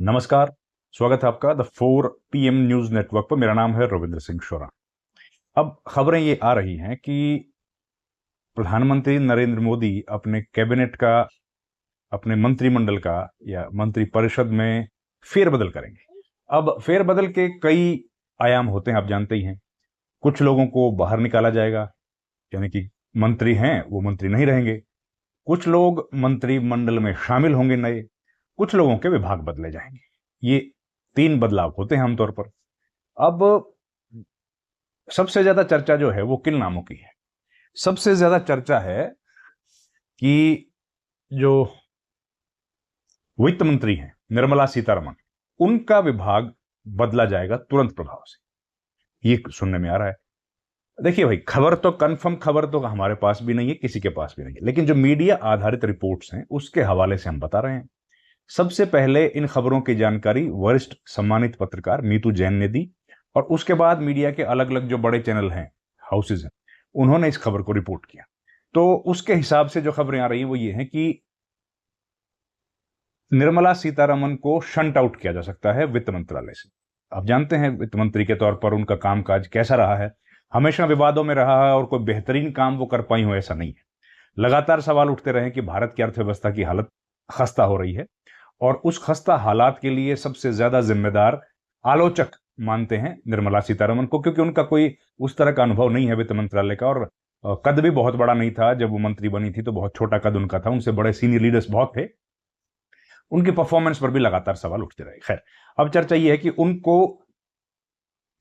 नमस्कार। स्वागत है आपका द 4 PM न्यूज नेटवर्क पर। मेरा नाम है रविंद्र सिंह शोरा। अब खबरें ये आ रही हैं कि प्रधानमंत्री नरेंद्र मोदी अपने कैबिनेट का, अपने मंत्रिमंडल का या मंत्री परिषद में फेरबदल करेंगे। अब फेरबदल के कई आयाम होते हैं, आप जानते ही हैं। कुछ लोगों को बाहर निकाला जाएगा, यानी कि मंत्री हैं वो मंत्री नहीं रहेंगे। कुछ लोग मंत्रिमंडल में शामिल होंगे नए, कुछ लोगों के विभाग बदले जाएंगे। ये 3 बदलाव होते हैं आमतौर पर। अब सबसे ज्यादा चर्चा जो है वो किन नामों की है? सबसे ज्यादा चर्चा है कि जो वित्त मंत्री हैं निर्मला सीतारमण, उनका विभाग बदला जाएगा तुरंत प्रभाव से, ये सुनने में आ रहा है। देखिए भाई, खबर तो कंफर्म खबर तो हमारे पास भी नहीं है, किसी के पास भी नहीं है, लेकिन जो मीडिया आधारित रिपोर्ट्स हैं उसके हवाले से हम बता रहे हैं। सबसे पहले इन खबरों की जानकारी वरिष्ठ सम्मानित पत्रकार मीतू जैन ने दी, और उसके बाद मीडिया के अलग अलग जो बड़े चैनल हैं, हाउसेज हैं, उन्होंने इस खबर को रिपोर्ट किया। तो उसके हिसाब से जो खबरें आ रही हैं वो ये हैं कि निर्मला सीतारमण को शंट आउट किया जा सकता है वित्त मंत्रालय से। आप जानते हैं वित्त मंत्री के तौर पर उनका कामकाज कैसा रहा है, हमेशा विवादों में रहा है और कोई बेहतरीन काम वो कर पाई हो ऐसा नहीं है। लगातार सवाल उठते रहे कि भारत की अर्थव्यवस्था की हालत खस्ता हो रही है, और उस खस्ता हालात के लिए सबसे ज्यादा जिम्मेदार आलोचक मानते हैं निर्मला सीतारमण को, क्योंकि उनका कोई उस तरह का अनुभव नहीं है वित्त मंत्रालय का, और कद भी बहुत बड़ा नहीं था। जब वो मंत्री बनी थी तो बहुत छोटा कद उनका था, उनसे बड़े सीनियर लीडर्स बहुत थे। उनकी परफॉर्मेंस पर भी लगातार सवाल उठते रहे। खैर, अब चर्चा यह है कि उनको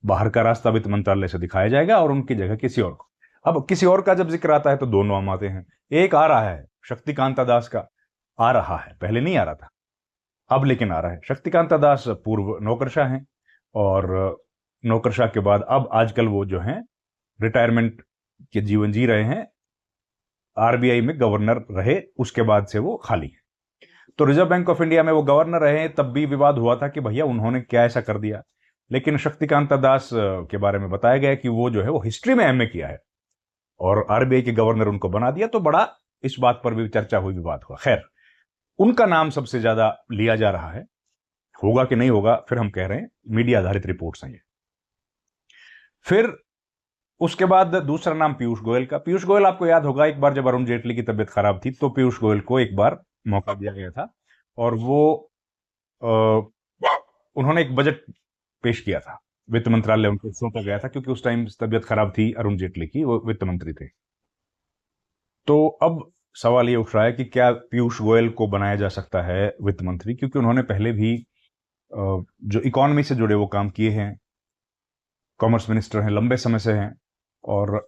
बाहर का रास्ता वित्त मंत्रालय से दिखाया जाएगा और उनकी जगह किसी और को। अब किसी और का जब जिक्र आता है तो 2 नाम आते हैं। एक आ रहा है शक्तिकांता दास का, आ रहा है, पहले नहीं आ रहा था, अब लेकिन आ रहा है। शक्तिकांता दास पूर्व नौकरशाह हैं, और नौकरशाह के बाद अब आजकल वो जो हैं रिटायरमेंट के जीवन जी रहे हैं। आरबीआई में गवर्नर रहे, उसके बाद से वो खाली है। तो रिजर्व बैंक ऑफ इंडिया में वो गवर्नर रहे, तब भी विवाद हुआ था कि भैया उन्होंने क्या ऐसा कर दिया। लेकिन शक्तिकांता दास के बारे में बताया गया कि वो जो है वो हिस्ट्री में एमए किया है, और आरबीआई के गवर्नर उनको बना दिया। तो बड़ा इस बात पर भी चर्चा हुई, विवाद हुआ। खैर, उनका नाम सबसे ज्यादा लिया जा रहा है। होगा कि नहीं होगा फिर हम कह रहे हैं, मीडिया आधारित रिपोर्ट्स हैं ये। फिर उसके बाद दूसरा नाम पीयूष गोयल का। पीयूष गोयल, आपको याद होगा एक बार जब अरुण जेटली की तबीयत खराब थी तो पीयूष गोयल को एक बार मौका दिया गया था, और वो उन्होंने एक बजट पेश किया था, वित्त मंत्रालय उनको सौंपा गया था, क्योंकि उस टाइम तबीयत खराब थी अरुण जेटली की, वो वित्त मंत्री थे। तो अब सवाल ये उठ रहा है कि क्या पीयूष गोयल को बनाया जा सकता है वित्त मंत्री, क्योंकि उन्होंने पहले भी जो इकोनॉमी से जुड़े वो काम किए हैं, कॉमर्स मिनिस्टर हैं, लंबे समय से हैं, और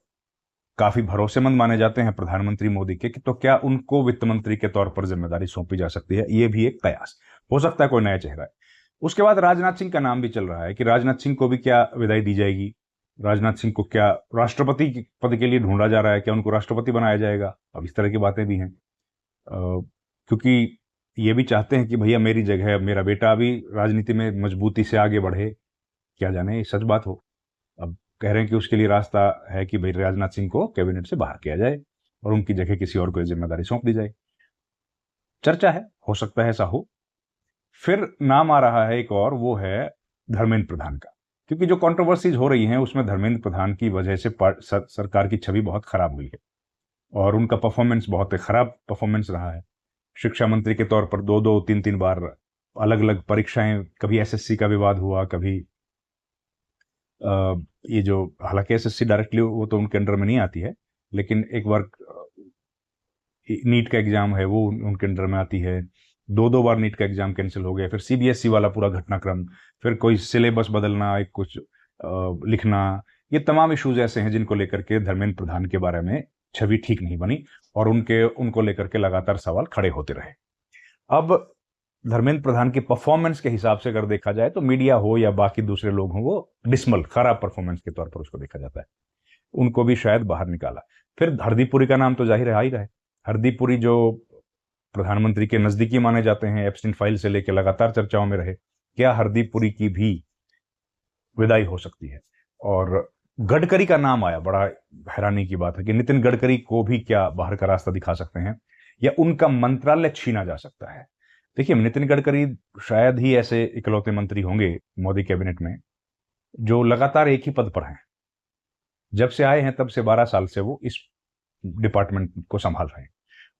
काफी भरोसेमंद माने जाते हैं प्रधानमंत्री मोदी के। तो क्या उनको वित्त मंत्री के तौर पर जिम्मेदारी सौंपी जा सकती है? ये भी एक कयास हो सकता है, कोई नया चेहरा है। उसके बाद राजनाथ सिंह का नाम भी चल रहा है कि राजनाथ सिंह को भी क्या विदाई दी जाएगी। राजनाथ सिंह को क्या राष्ट्रपति पद के लिए ढूंढा जा रहा है, क्या उनको राष्ट्रपति बनाया जाएगा? अब इस तरह की बातें भी हैं, क्योंकि ये भी चाहते हैं कि भैया मेरी जगह मेरा बेटा अभी राजनीति में मजबूती से आगे बढ़े। क्या जाने सच बात हो। अब कह रहे हैं कि उसके लिए रास्ता है कि भाई राजनाथ सिंह को कैबिनेट से बाहर किया जाए और उनकी जगह किसी और को जिम्मेदारी सौंप दी जाए। चर्चा है, हो सकता है ऐसा हो। फिर नाम आ रहा है एक और, वो है धर्मेंद्र प्रधान का, क्योंकि जो कंट्रोवर्सीज हो रही हैं उसमें धर्मेंद्र प्रधान की वजह से सरकार की छवि बहुत खराब हुई है, और उनका परफॉर्मेंस बहुत खराब परफॉर्मेंस रहा है। शिक्षा मंत्री के तौर पर 2-2, 3-3 बार अलग अलग परीक्षाएं, कभी एसएससी का विवाद हुआ, कभी ये जो, हालांकि एसएससी डायरेक्टली वो तो उनके अंडर में नहीं आती है, लेकिन एक बार नीट का एग्जाम है वो उनके अंडर में आती है। 2-2 बार नीट का एग्जाम कैंसिल हो गया, फिर सीबीएसई वाला पूरा घटनाक्रम, फिर कोई सिलेबस बदलना, एक कुछ लिखना, ये तमाम इश्यूज ऐसे हैं जिनको लेकर के धर्मेंद्र प्रधान के बारे में छवि ठीक नहीं बनी, और उनको लेकर के लगातार सवाल खड़े होते रहे। अब धर्मेंद्र प्रधान की परफॉर्मेंस के हिसाब से अगर देखा जाए तो मीडिया हो या बाकी दूसरे लोग हों, वो डिसमल, खराब परफॉर्मेंस के तौर पर उसको देखा जाता है। उनको भी शायद बाहर निकाला। फिर हरदीप पुरी का नाम तो जाहिर है आ ही रहा है। हरदीप पुरी जो प्रधानमंत्री के नजदीकी माने जाते हैं, एप्स्टीन फाइल से लेकर लगातार चर्चाओं में रहे, क्या हरदीप पुरी की भी विदाई हो सकती है? और गडकरी का नाम आया, बड़ा हैरानी की बात है कि नितिन गडकरी को भी क्या बाहर का रास्ता दिखा सकते हैं, या उनका मंत्रालय छीना जा सकता है? देखिए, नितिन गडकरी शायद ही ऐसे इकलौते मंत्री होंगे मोदी कैबिनेट में जो लगातार एक ही पद पर हैं। जब से आए हैं तब से 12 साल से वो इस डिपार्टमेंट को संभाल रहे हैं।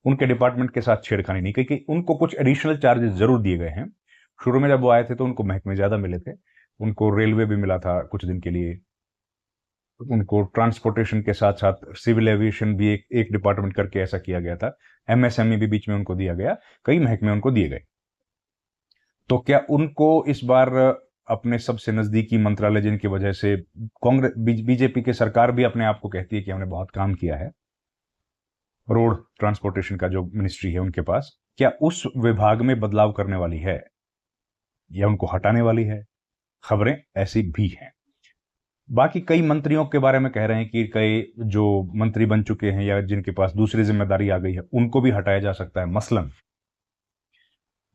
उनके डिपार्टमेंट के साथ छेड़खानी नहीं, क्योंकि उनको कुछ एडिशनल चार्जेस जरूर दिए गए हैं। शुरू में जब वो आए थे तो उनको महकमे ज्यादा मिले थे, उनको रेलवे भी मिला था कुछ दिन के लिए, उनको ट्रांसपोर्टेशन के साथ साथ सिविल एविएशन भी एक डिपार्टमेंट करके ऐसा किया गया था। एमएसएमई भी बीच में उनको दिया गया, कई महकमे उनको दिए गए। तो क्या उनको इस बार अपने सबसे नजदीकी मंत्रालय जिनकी वजह से कांग्रेस बीजेपी की सरकार भी अपने आप को कहती है कि हमने बहुत काम किया है, रोड ट्रांसपोर्टेशन का जो मिनिस्ट्री है उनके पास, क्या उस विभाग में बदलाव करने वाली है या उनको हटाने वाली है? खबरें ऐसी भी हैं। बाकी कई मंत्रियों के बारे में कह रहे हैं कि कई जो मंत्री बन चुके हैं या जिनके पास दूसरी जिम्मेदारी आ गई है उनको भी हटाया जा सकता है।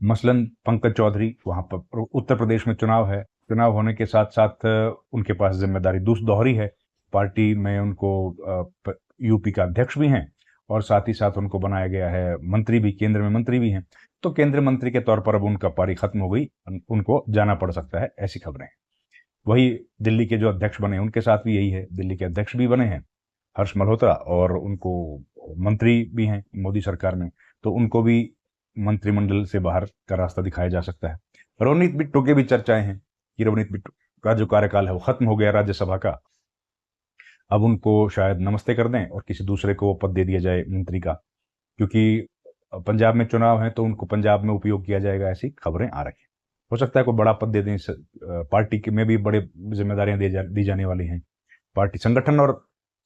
मसलन पंकज चौधरी, वहां पर उत्तर प्रदेश में चुनाव है, चुनाव होने के साथ साथ उनके पास जिम्मेदारी दोहरी है। पार्टी में उनको यूपी का अध्यक्ष भी हैं और साथ ही साथ उनको बनाया गया है मंत्री भी, केंद्र में मंत्री भी हैं। तो केंद्रीय मंत्री के तौर पर अब उनका पारी खत्म हो गई, उनको जाना पड़ सकता है, ऐसी खबरें हैं। वही दिल्ली के जो अध्यक्ष बने उनके साथ भी यही है, दिल्ली के अध्यक्ष भी बने हैं हर्ष मल्होत्रा और उनको मंत्री भी हैं मोदी सरकार में, तो उनको भी मंत्रिमंडल से बाहर का रास्ता दिखाया जा सकता है। रोनित बिट्टू की भी चर्चाएं हैं कि रोनित बिट्टू का जो कार्यकाल है वो खत्म हो गया राज्यसभा का, अब उनको शायद नमस्ते कर दें और किसी दूसरे को पद दे दिया जाए मंत्री का, क्योंकि पंजाब में चुनाव है तो उनको पंजाब में उपयोग किया जाएगा, ऐसी खबरें आ रही हैं। हो सकता है कोई बड़ा पद दे दें, पार्टी के में भी बड़े जिम्मेदारियां दी जाने वाली हैं, पार्टी संगठन और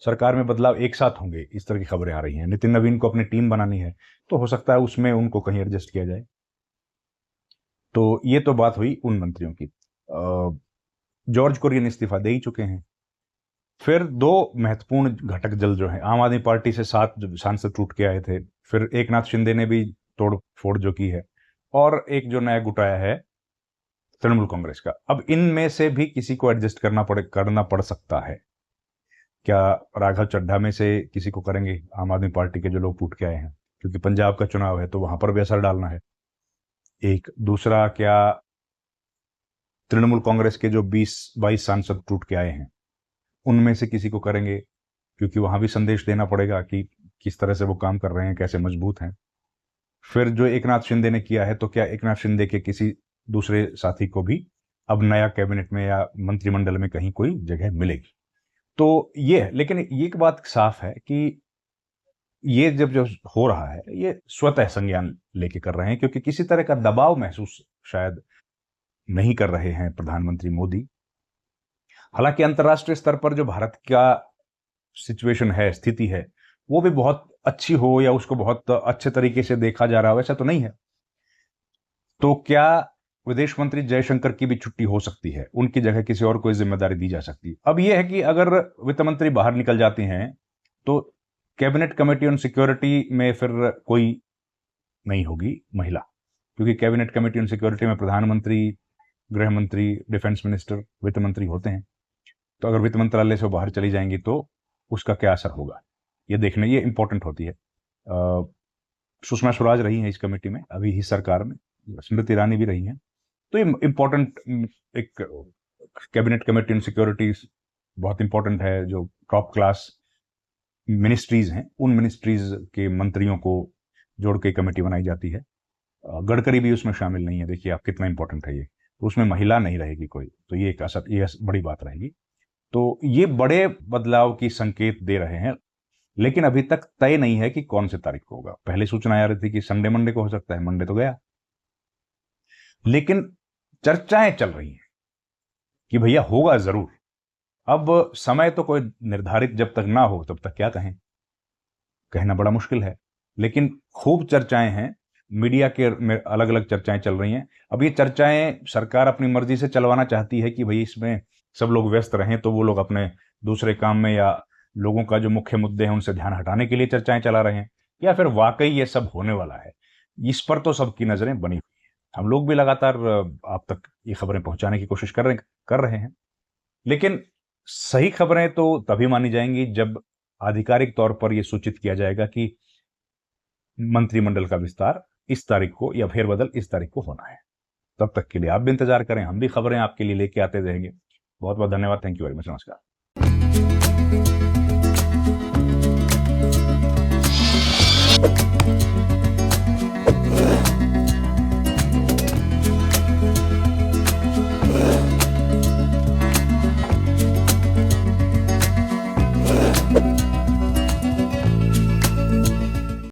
सरकार में बदलाव एक साथ होंगे, इस तरह की खबरें आ रही हैं। नितिन नवीन को अपनी टीम बनानी है तो हो सकता है उसमें उनको कहीं एडजस्ट किया जाए। तो ये तो बात हुई उन मंत्रियों की। जॉर्ज कुरियन इस्तीफा दे ही चुके हैं। फिर दो महत्वपूर्ण घटक दल जो है, आम आदमी पार्टी से 7 सांसद टूट के आए थे, फिर एकनाथ शिंदे ने भी तोड़ फोड़ जो की है, और एक जो नया गुट आया है तृणमूल कांग्रेस का। अब इनमें से भी किसी को एडजस्ट करना पड़ सकता है। क्या राघव चड्ढा में से किसी को करेंगे आम आदमी पार्टी के जो लोग टूट के आए हैं, क्योंकि पंजाब का चुनाव है तो वहां पर भी असर डालना है। एक दूसरा, क्या तृणमूल कांग्रेस के जो 20-22 सांसद टूट के आए हैं उनमें से किसी को करेंगे, क्योंकि वहां भी संदेश देना पड़ेगा कि किस तरह से वो काम कर रहे हैं, कैसे मजबूत हैं। फिर जो एकनाथ शिंदे ने किया है, तो क्या एकनाथ शिंदे के किसी दूसरे साथी को भी अब नया कैबिनेट में या मंत्रिमंडल में कहीं कोई जगह मिलेगी? तो ये है। लेकिन एक बात साफ है कि ये जब जो हो रहा है ये स्वतः संज्ञान लेके कर रहे हैं, क्योंकि किसी तरह का दबाव महसूस शायद नहीं कर रहे हैं प्रधानमंत्री मोदी। हालांकि अंतर्राष्ट्रीय स्तर पर जो भारत का सिचुएशन है, स्थिति है, वो भी बहुत अच्छी हो या उसको बहुत अच्छे तरीके से देखा जा रहा हो, ऐसा तो नहीं है। तो क्या विदेश मंत्री जयशंकर की भी छुट्टी हो सकती है, उनकी जगह किसी और को जिम्मेदारी दी जा सकती है? अब यह है कि अगर वित्त मंत्री बाहर निकल जाती हैं तो कैबिनेट कमेटी ऑन सिक्योरिटी में फिर कोई नहीं होगी महिला, क्योंकि कैबिनेट कमेटी ऑन सिक्योरिटी में प्रधानमंत्री, गृह मंत्री, डिफेंस मिनिस्टर, वित्त मंत्री होते हैं। तो अगर वित्त मंत्रालय से बाहर चली जाएंगी तो उसका क्या असर होगा, ये इंपॉर्टेंट होती है। सुषमा स्वराज रही हैं इस कमेटी में अभी ही सरकार में, स्मृति ईरानी भी रही हैं। तो ये इंपॉर्टेंट एक कैबिनेट कमेटी ऑन सिक्योरिटीज बहुत इंपॉर्टेंट है। जो टॉप क्लास मिनिस्ट्रीज हैं उन मिनिस्ट्रीज के मंत्रियों को जोड़ के कमेटी बनाई जाती है। गडकरी भी उसमें शामिल नहीं है, देखिए आप कितना इंपॉर्टेंट है ये। तो उसमें महिला नहीं रहेगी कोई, तो ये एक असर, ये बड़ी बात रहेगी। तो ये बड़े बदलाव की संकेत दे रहे हैं, लेकिन अभी तक तय नहीं है कि कौन से तारीख को होगा। पहले सूचना आ रही थी कि संडे मंडे को हो सकता है, मंडे तो गया, लेकिन चर्चाएं चल रही हैं कि भैया होगा जरूर। अब समय तो कोई निर्धारित जब तक ना हो तब तक क्या कहना बड़ा मुश्किल है। लेकिन खूब चर्चाएं हैं, मीडिया के अलग अलग चर्चाएं चल रही हैं। अब ये चर्चाएं सरकार अपनी मर्जी से चलवाना चाहती है कि भाई इसमें सब लोग व्यस्त रहें, तो वो लोग अपने दूसरे काम में या लोगों का जो मुख्य मुद्दे हैं उनसे ध्यान हटाने के लिए चर्चाएं चला रहे हैं, या फिर वाकई ये सब होने वाला है। इस पर तो सबकी नजरें बनी हुई हैं। हम लोग भी लगातार आप तक ये खबरें पहुंचाने की कोशिश कर रहे हैं, लेकिन सही खबरें तो तभी मानी जाएंगी जब आधिकारिक तौर पर यह सूचित किया जाएगा कि मंत्रिमंडल का विस्तार इस तारीख को या फेरबदल इस तारीख को होना है। तब तक के लिए आप भी इंतजार करें, हम भी खबरें आपके लिए लेके आते रहेंगे। बहुत बहुत धन्यवाद। Thank you very much. नमस्कार।